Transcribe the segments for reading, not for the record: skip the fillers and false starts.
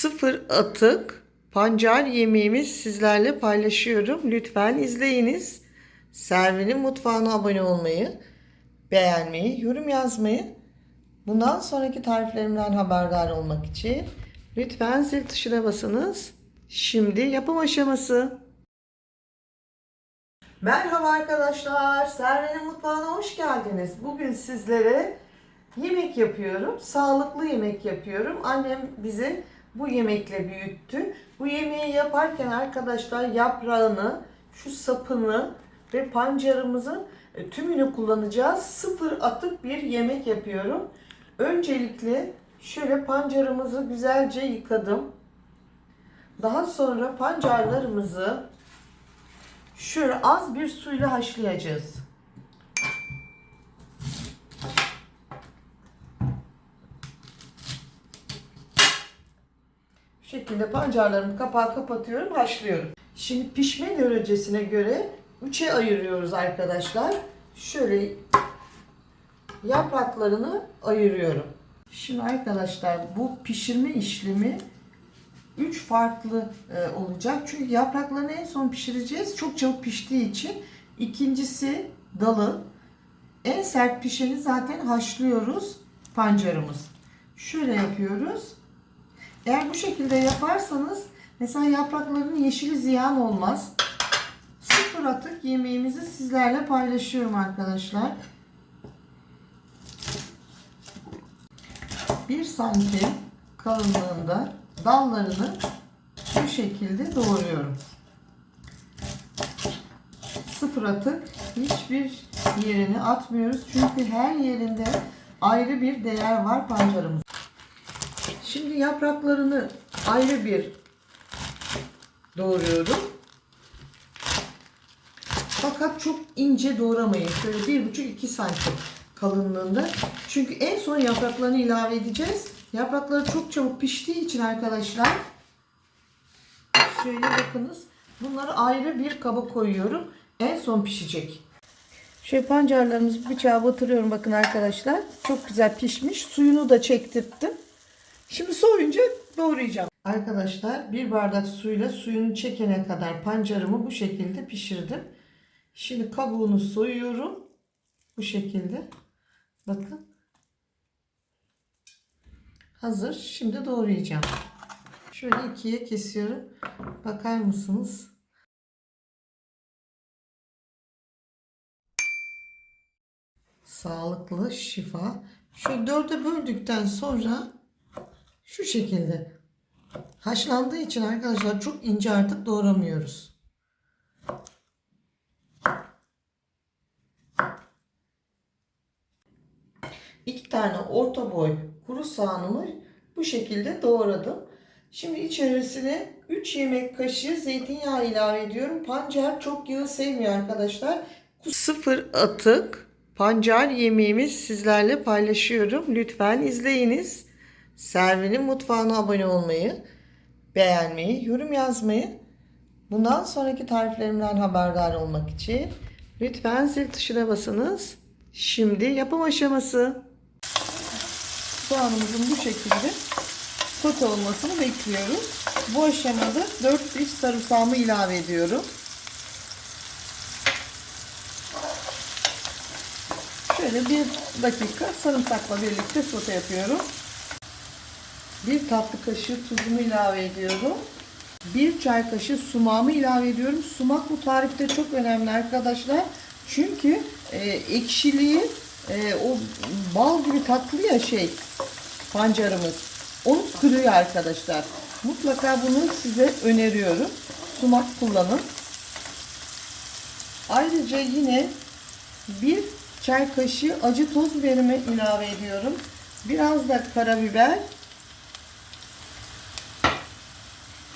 Sıfır atık pancar yemeğimi sizlerle paylaşıyorum. Lütfen izleyiniz. Servinin mutfağına abone olmayı, beğenmeyi, yorum yazmayı, bundan sonraki tariflerimden haberdar olmak için lütfen zil tuşuna basınız. Şimdi yapım aşaması. Merhaba arkadaşlar. Servinin mutfağına hoş geldiniz. Bugün sizlere yemek yapıyorum. Sağlıklı yemek yapıyorum. Annem bizi bu yemekle büyüttü. Bu yemeği yaparken arkadaşlar yaprağını, şu sapını ve pancarımızın tümünü kullanacağız. Sıfır atık bir yemek yapıyorum. Öncelikle şöyle pancarımızı güzelce yıkadım. Daha sonra pancarlarımızı şöyle az bir suyla haşlayacağız. Bu şekilde pancarlarımı kapağı kapatıyorum, haşlıyorum. Şimdi pişme derecesine göre 3'e ayırıyoruz arkadaşlar. Şöyle yapraklarını ayırıyorum. Şimdi arkadaşlar bu pişirme işlemi 3 farklı olacak. Çünkü yapraklarını en son pişireceğiz. Çok çabuk piştiği için. İkincisi dalı. En sert pişeni zaten haşlıyoruz. Pancarımız. Şöyle yapıyoruz. Eğer bu şekilde yaparsanız mesela yaprakların yeşili ziyan olmaz. Sıfır atık yemeğimizi sizlerle paylaşıyorum arkadaşlar. 1 santim kalınlığında dallarını bu şekilde doğruyorum. Sıfır atık, hiçbir yerini atmıyoruz. Çünkü her yerinde ayrı bir değer var pancarımız. Şimdi yapraklarını ayrı bir doğruyorum. Fakat çok ince doğramayın. Şöyle 1,5-2 santim kalınlığında. Çünkü en son yapraklarını ilave edeceğiz. Yaprakları çok çabuk piştiği için arkadaşlar şöyle bakınız. Bunları ayrı bir kaba koyuyorum. En son pişecek. Şöyle pancarlarımızı bıçağa batırıyorum bakın arkadaşlar. Çok güzel pişmiş. Suyunu da çektirttim. Şimdi soğuyunca doğrayacağım. Arkadaşlar 1 bardak suyla suyunu çekene kadar pancarımı bu şekilde pişirdim. Şimdi kabuğunu soyuyorum. Bu şekilde. Bakın. Hazır. Şimdi doğrayacağım. Şöyle 2'ye kesiyorum. Bakar mısınız? Sağlıklı, şifa. Şöyle 4'e böldükten sonra şu şekilde haşlandığı için arkadaşlar çok ince artık doğramıyoruz. İki tane orta boy kuru soğanımı bu şekilde doğradım. Şimdi içerisine 3 yemek kaşığı zeytinyağı ilave ediyorum. Pancar çok yağı sevmiyor arkadaşlar. Sıfır atık pancar yemeğimi sizlerle paylaşıyorum. Lütfen izleyiniz. Servinin mutfağına abone olmayı, beğenmeyi, yorum yazmayı, bundan sonraki tariflerimden haberdar olmak için lütfen zil tuşuna basınız. Şimdi yapım aşaması. Soğanımızın bu şekilde sote olmasını bekliyoruz. Bu aşamada 4 diş sarımsağımı ilave ediyorum. Şöyle 1 dakika sarımsakla birlikte sote yapıyorum. 1 tatlı kaşığı tuzumu ilave ediyorum. 1 çay kaşığı sumağımı ilave ediyorum. Sumak bu tarifte çok önemli arkadaşlar. Çünkü ekşiliği o bal gibi tatlı ya pancarımız. Onu kırıyor arkadaşlar. Mutlaka bunu size öneriyorum. Sumak kullanın. Ayrıca yine 1 çay kaşığı acı toz biberimi ilave ediyorum. Biraz da karabiber.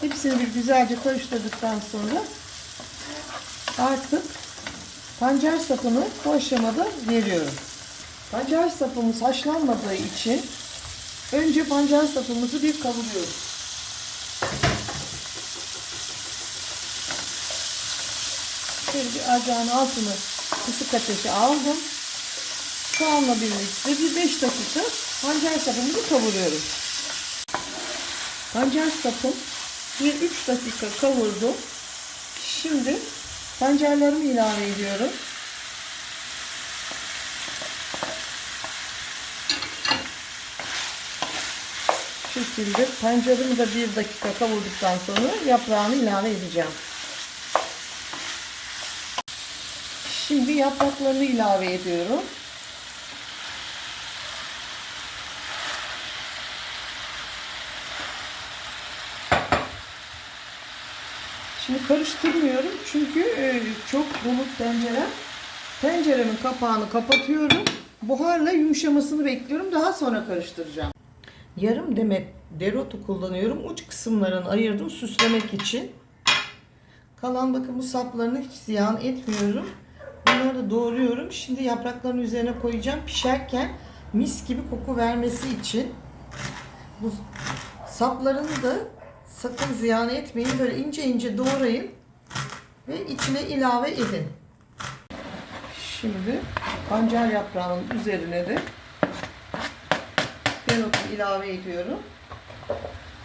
Hepsini bir güzelce karıştırdıktan sonra artık pancar sapını bu aşamada veriyorum. Pancar sapımız haşlanmadığı için önce pancar sapımızı bir kavuruyoruz. Şöyle bir ocağın altını kısık ateşe aldım. Soğanla birlikte bir 5 dakika pancar sapımızı kavuruyoruz. Pancar sapım 1-3 dakika kavurdum. Şimdi pancarlarımı ilave ediyorum. Şu şekilde pancarımı da 1 dakika kavurduktan sonra yaprağını ilave edeceğim. Şimdi yapraklarını ilave ediyorum. Şimdi karıştırmıyorum çünkü çok dolu tencere. Tenceremin kapağını kapatıyorum. Buharla yumuşamasını bekliyorum. Daha sonra karıştıracağım. Yarım demet dereotu kullanıyorum. Uç kısımlarını ayırdım süslemek için. Kalan bakın bu saplarını hiç ziyan etmiyorum. Bunları da doğruyorum. Şimdi yaprakların üzerine koyacağım. Pişerken mis gibi koku vermesi için. Bu saplarını da sakın ziyan etmeyin. Böyle ince ince doğrayın ve içine ilave edin. Şimdi pancar yaprağının üzerine de dereotu ilave ediyorum.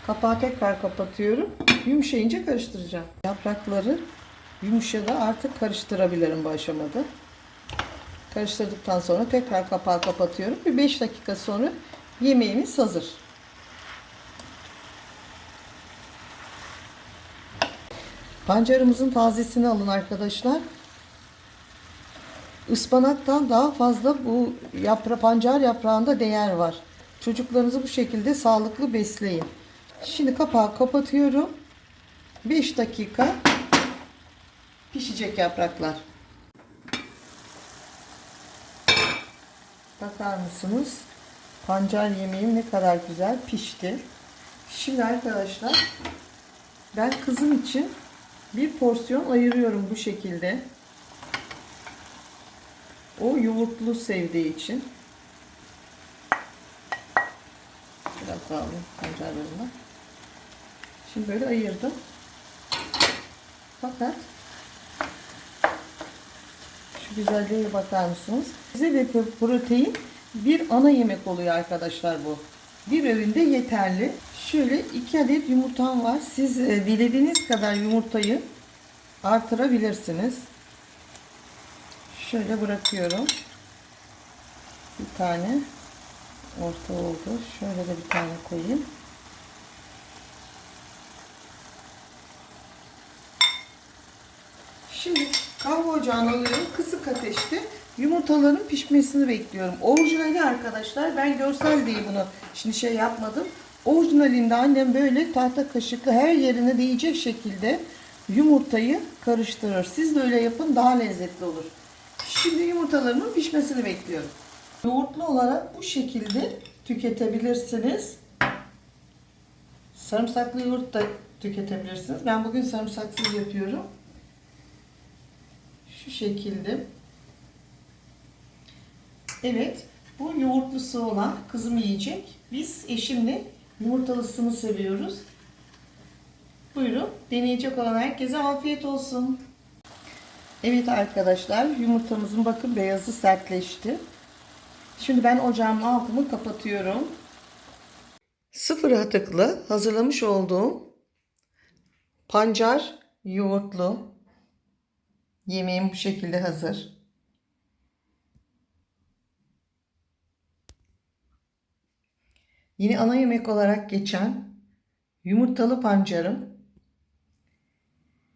Kapağı tekrar kapatıyorum. Yumuşayınca karıştıracağım. Yaprakları yumuşadı. Artık karıştırabilirim bu aşamada. Karıştırdıktan sonra tekrar kapağı kapatıyorum. Bir 5 dakika sonra yemeğimiz hazır. Pancarımızın tazesini alın arkadaşlar. Ispanaktan daha fazla bu pancar yaprağında değer var. Çocuklarınızı bu şekilde sağlıklı besleyin. Şimdi kapağı kapatıyorum. 5 dakika pişecek yapraklar. Bakar mısınız? Pancar yemeğim ne kadar güzel pişti. Şimdi arkadaşlar ben kızım için bir porsiyon ayırıyorum bu şekilde. O yoğurtlu sevdiği için. Biraz daha alayım pancarlarını. Şimdi böyle ayırdım. Fakat şu güzelliğe bakar mısınız? Size ve protein bir ana yemek oluyor arkadaşlar bu. Bir öğünde yeterli. Şöyle 2 adet yumurtam var. Siz dilediğiniz kadar yumurtayı artırabilirsiniz. Şöyle bırakıyorum. Bir tane orta oldu. Şöyle de bir tane koyayım. Şimdi kahve ocağına alıyorum. Kısık ateşte yumurtaların pişmesini bekliyorum. Orijinali arkadaşlar, ben görsel diye bunu şimdi yapmadım. Orijinalinde annem böyle tahta kaşıkla her yerine değecek şekilde yumurtayı karıştırır. Siz de öyle yapın, daha lezzetli olur. Şimdi yumurtalarımın pişmesini bekliyorum. Yoğurtlu olarak bu şekilde tüketebilirsiniz. Sarımsaklı yoğurt da tüketebilirsiniz. Ben bugün sarımsaksız yapıyorum. Şu şekilde. Evet, bu yoğurtlusu olan kızım yiyecek. Biz eşimle yumurtalısını seviyoruz. Buyurun, deneyecek olan herkese afiyet olsun. Evet arkadaşlar, yumurtamızın bakın beyazı sertleşti. Şimdi ben ocağımın altını kapatıyorum. Sıfır atıklı hazırlamış olduğum pancar yoğurtlu yemeğim bu şekilde hazır. Yine ana yemek olarak geçen yumurtalı pancarım.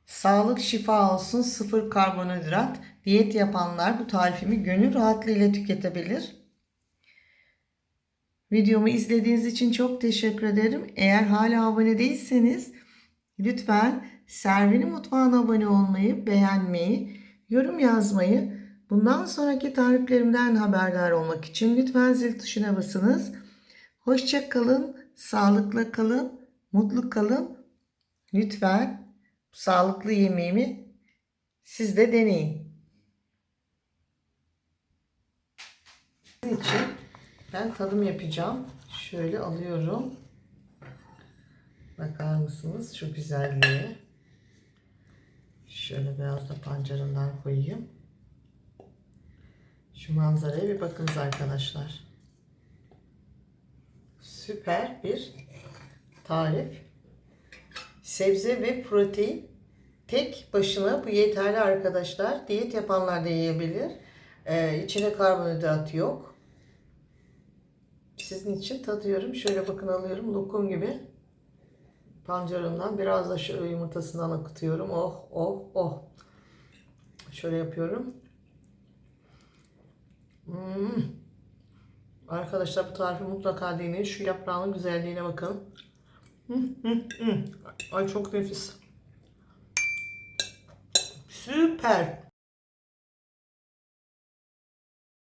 Sağlık şifa olsun, sıfır karbonhidrat. Diyet yapanlar bu tarifimi gönül rahatlığıyla tüketebilir. Videomu izlediğiniz için çok teşekkür ederim. Eğer hala abone değilseniz lütfen Servini Mutfağı'na abone olmayı, beğenmeyi, yorum yazmayı, bundan sonraki tariflerimden haberdar olmak için lütfen zil tuşuna basınız. Hoşça kalın, sağlıklı kalın, mutlu kalın. Lütfen sağlıklı yemeğimi siz de deneyin. Sizin için ben tadım yapacağım. Şöyle alıyorum. Bakar mısınız şu güzelliğe? Şöyle biraz da pancarından koyayım. Şu manzaraya bir bakınız arkadaşlar. Süper bir tarif. Sebze ve protein tek başına bu yeterli arkadaşlar. Diyet yapanlar da yiyebilir. İçine karbonhidrat yok. Sizin için tadıyorum. Şöyle bakın, alıyorum lokum gibi. Pancarından biraz da şöyle yumurtasından akıtıyorum. Oh oh oh. Şöyle yapıyorum. Arkadaşlar bu tarifi mutlaka deneyin. Şu yaprağının güzelliğine bakın. Ay çok nefis. Süper.